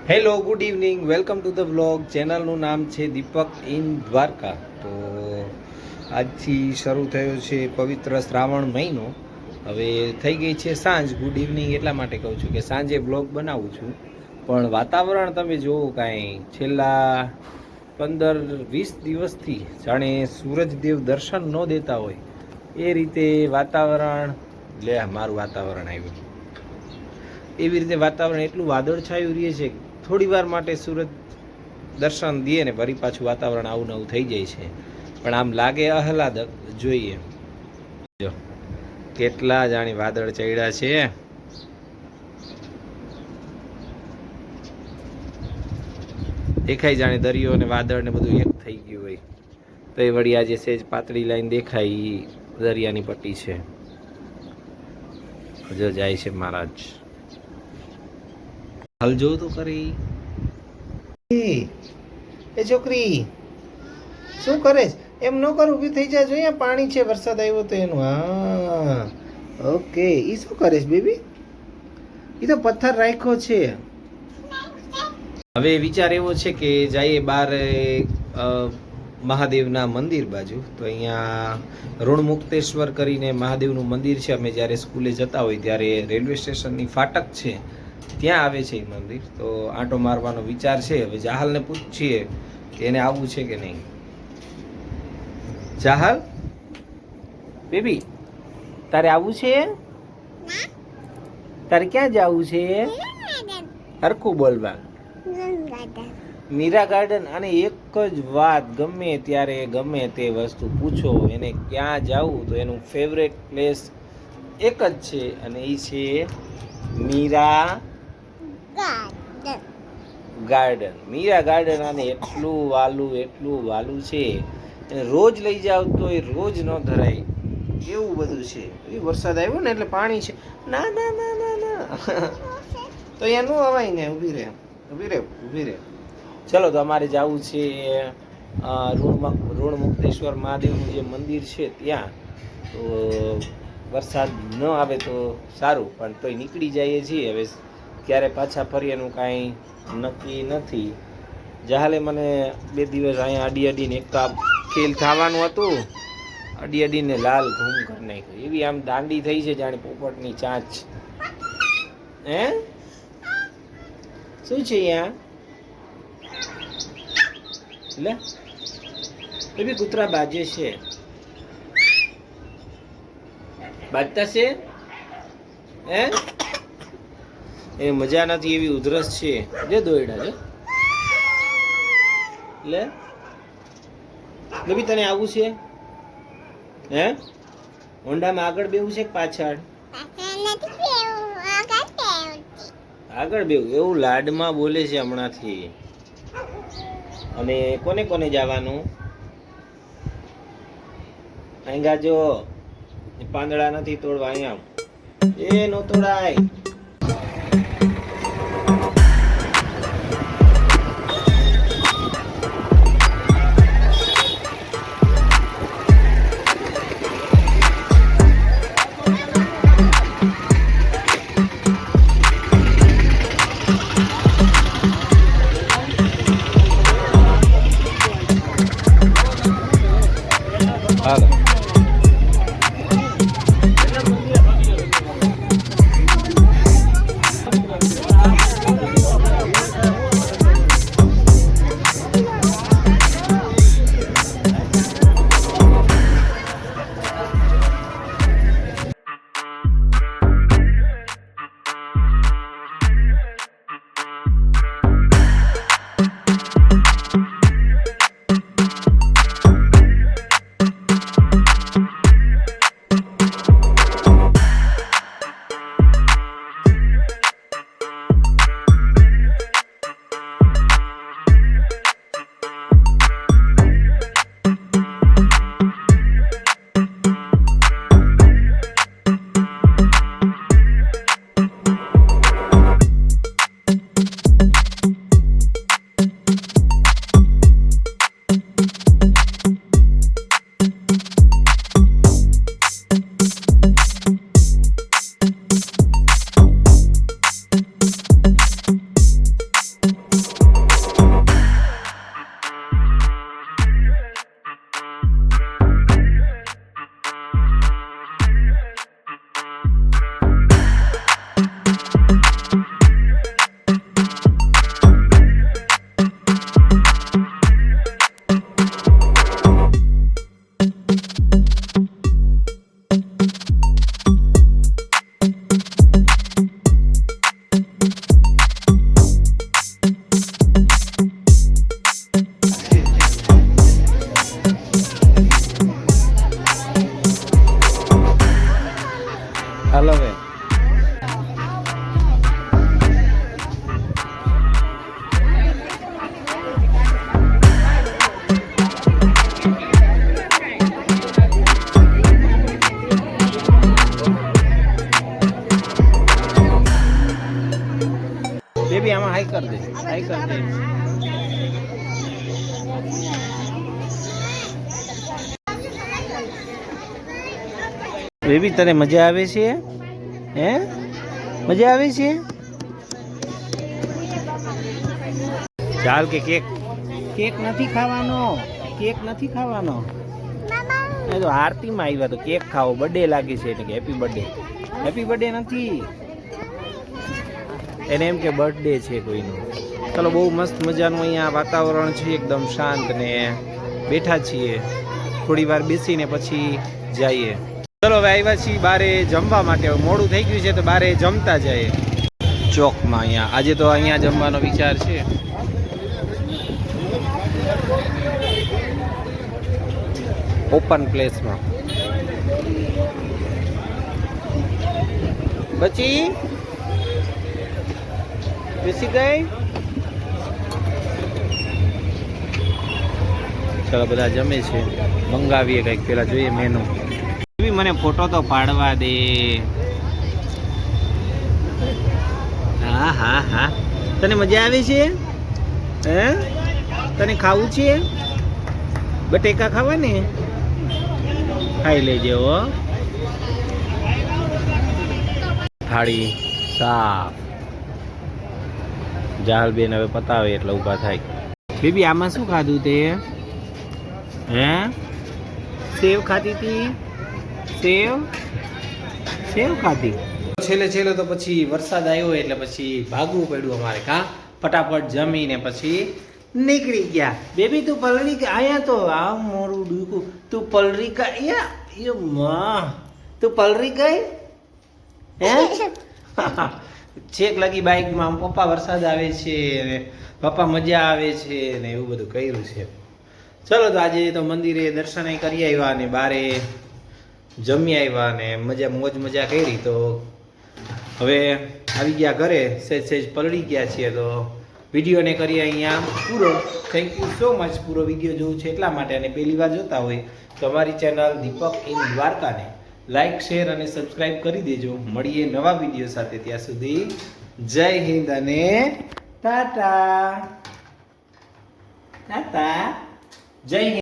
Hello, good evening, welcome to the vlog. ચેનલનું નામ છે દીપક ઇન દ્વારકા. તો આજથી શરૂ થયો છે પવિત્ર શ્રાવણ મહિનો. હવે થઈ ગઈ છે સાંજ. ગુડ ઇવનિંગ એટલા માટે કહું છું કે સાંજે બ્લોગ બનાવું છું, પણ વાતાવરણ તમે જોવો કાંઈ છેલ્લા 15-20 દિવસથી જાણે સૂરજદેવ દર્શન ન દેતા હોય એ રીતે વાતાવરણ. મારું વાતાવરણ આવ્યું એવી રીતે વાતાવરણ એટલું વાદળછાયું રહે છે. થોડી વાર માટે સૂરજ દર્શન દે ને ફરી પાછું વાતાવરણ આવું નવું થઈ જાય છે, પણ આમ લાગે આહલાદક. જોઈએ જો કેટલા જાણી વાદળ ચડ્યા છે. દેખાય જાણે દરિયો અને વાદળ ને બધું એક થઈ ગયું હોય. તો એ વળી આજે સેજ પાતળી લાઈન દેખાય દરિયાની પટ્ટી છે. જો જાય છે મહારાજ. હાલ જો તો કરી એ છોકરી શું કરે? એમ ન કર, ઊભી થઈ જાય. જોઈએ પાણી છે, વરસાદ આવ્યો તો એનું. હા ઓકે. ઈ શું કરે છે બેબી? ઈ તો પથ્થર રાખ્યો છે. હવે વિચાર એવો છે કે જઈએ બહાર મહાદેવના મંદિર બાજુ. તો અહીંયા ઋણમુક્તેશ્વર કરીને મહાદેવનું મંદિર છે. અમે જ્યારે સ્કૂલે જતા હોય ત્યારે રેલવે સ્ટેશનની ફાટક છે ત્યાં આવે છે એ મંદિર. તો આંટો મારવાનો વિચાર છે. હવે જાહલને પૂછીએ કે એને આવવું છે કે નહીં. જાહલ બેબી, તારે આવવું છે? તારે ક્યાં જવું છે? હરખું બોલવા. મીરા ગાર્ડન. અને એક જ વાત, ગમે ત્યારે ગમે તે વસ્તુ પૂછો એને ક્યાં જવું તો એનું ફેવરેટ પ્લેસ એક જ છે, અને એ છે મીરા ગાર્ડન. મીરા ગાર્ડન. અને એટલું વાલું છે. એને રોજ લઈ જાવ તો એ રોજ ન ધરાય એવું બધું છે. એ વરસાદ આવ્યો ને એટલે પાણી છે. ના ના ના ના ના તો અહીંયા નું અવાય ને. ઊભી રહે. ચલો, તો અમારે જવું છે ઋણમુક્તેશ્વર મહાદેવનું જે મંદિર છે ત્યાં. તો વરસાદ ન આવે તો સારું, પણ તોય નીકળી જઈએ છીએ. હવે ક્યારે પાછા ફરી એનું કાંઈ નક્કી નથી. જાહલે મને 2 દિવસ અહીંયા અડીને એક તો આ ખેલ થવાનું હતું, અડીને લાલ ઘૂમ કરી નાખ્યું. એવી આમ દાંડી થઈ છે જાણે પોપટની ચાંચ. હે શું છે અહીંયા? લે એવી કૂતરા બાજે છે. બાજતા છે હે? એ મજા નથી, એવી ઉધરસ છે. જે દોયડા છે. લે બેબી, તને આવું છે? હે હોન્ડામાં આગળ બેવું છે કે પાછળ? આગળ બેવું. એવું લાડમાં બોલે છે હમણાંથી. અને કોને કોને જવાનું? અહીંયા જો પાંદડા નથી તોડવા. અહીંયા એ નો તોડાય. હાય કર દે. બેબી તને મજા આવે છે? હે મજા આવે છે? ચાલ કે કેક કેક નથી ખાવાનો, કેક નથી ખાવાનો. એ તો આરતીમાં આવ્યા તો કેક ખાવો, બર્થડે લાગે છે એટલે કે હેપી બર્થડે. હેપી બર્થડે નથી, એને એમ કે બર્થડે છે કોઈનો. ચલો બહુ મસ્ત મજાનું અહીંયા વાતાવરણ છે, એકદમ શાંત ને બેઠા છીએ. થોડી વાર બેસીને પછી જઈએ. ચલો હવે આવ્યા છીએ બારે જમવા માટે. મોડું થઈ ગયું છે તો બારે જમતા જઈએ ચોકમાં. અહીંયા આજે તો અહીંયા જમવાનો વિચાર છે. ઓપન પ્લેસમાં. પછી બેસી ગઈ. ચલો બધા જમે છે, મંગાવીએ કંઈક. પેલા જોઈએ મેનુ. મને ફોટો તો પાડવા દે. હા હા હા, તને મજા આવે છે? હે તને ખાવું છે? બટેકા ખાવા ને? ખાઈ લેજે હો. થાળી સાફ. જાહલબેન હવે પતાવે એટલે ઊભા થાય. બેબી આમાં શું ખાધું તે? હે સેવ ખાધી હતી? સેવ સેવ ખાધી. છેલ્લે છેલ્લે તો પછી વરસાદ આવ્યો એટલે પછી ભાગવું પડ્યું અમારે. કા ફટાફટ જમીને પછી નીકળી ગયા. બેબી તું પલળી કે આયા તો આ મોરું ડૂકું. તું પલરી કા તું પલરી ગઈ? હે છેક લગી બાઇકમાં પપ્પા વરસાદ આવે છે ને પપ્પા મજા આવે છે ને એવું બધું કર્યું છે. ચલો તો આજે તો મંદિરે દર્શન કરી આવ્યા ને બારે જમી આવ્યા ને મજા મોજ મજા કરી. તો હવે આવી ગયા ઘરે, સહેજ સહેજ પલળી ગયા છીએ. તો વિડીયોને કરીએ અહીંયા પૂરો. Thank you so much. પૂરો વિડીયો જોવું છે એટલા માટે, અને પહેલી વાર જોતા હોય તો અમારી ચેનલ દીપક ઇન દ્વારકાને લાઈક શેર અને સબસ્ક્રાઈબ કરી દેજો. મળીએ નવા વિડીયો સાથે. ત્યાં સુધી જય હિન્દ અને ટાટા ટાટા. જય હિન્દ.